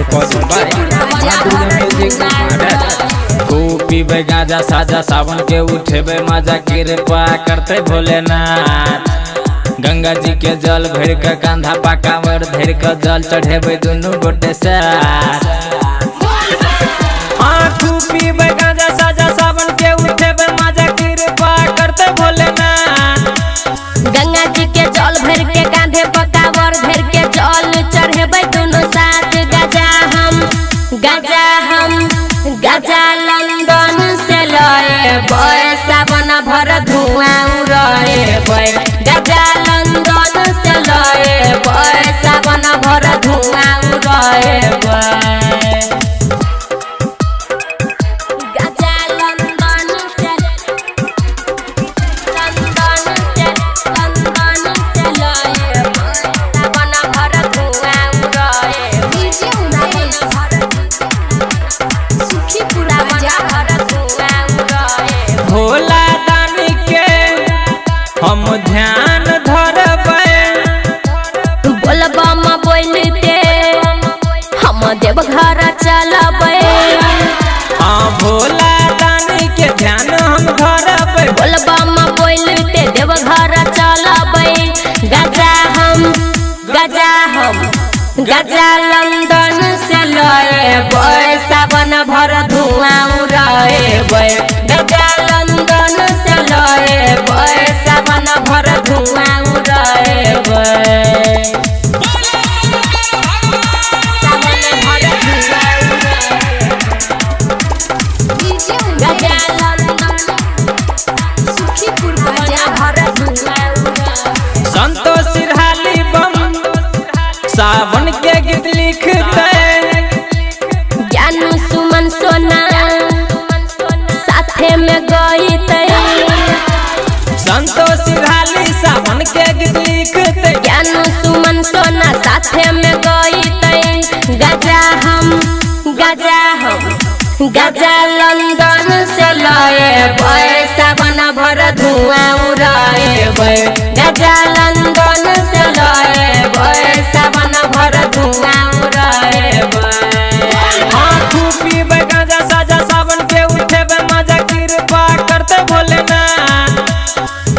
recorded by Madhurya Music Murder। पीबे गाजा साजा सावन के उठेबे मजा कृपा करते भोलेनाथ। गंगा जी के जल भर के कांधा पाकावर धर के जल चढ़ेबे दुनू गोटे साथ। पीबे गाजा साजा सावन के उठेबे मजा कृपा करते भोलेनाथ। गंगा जी के जल भर के कांधे पकावर धर के जल चढ़ेबे दुनू साथ। गजा लंदन से लए सावन भर धुआं उड़े। गजा लंदन से लए सावन भर धुआं उड़े। गजा लंदन से लए सावन भर धुआं उड़े। भोला दानी के हम ध्यान धरबे। बोलबम बोलते हम देवघर चलबे। भोला दानी के ध्यान हम धरबे। बोलबम बोलते देवघर चलबे। गजा लंदन से लए सावन भर धुआं उड़े। गजा लंदन से लए सावन भर धुआं उड़े। सावन भर धुआं उड़े। गजा लंदन सुखीपुर गजा भर धुआं उड़े। संतोष सिरहाली बम सावन के गीत लिखते। जानू सुमन सोना साथे में गईते। संतोष सिरहाली सावन के गीत लिखते। जानू सुमन सोना साथे में गईते। गजा लंदन से लए सावन भर धुआं उड़े। गजा लंदन से लए सावन भर धुआं उड़े। पीबे गाजा साजा सावन के उठेबे मजा कृपा करते भोलेनाथ।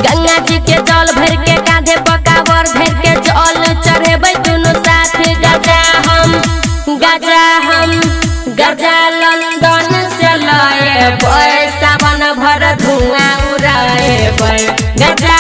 गंगा जी के जल भर के कांधे पकावर धर के जल चढ़ेबे दुनू साथ। गजा लंदन से लए सावन भर धुआं उड़े। गजा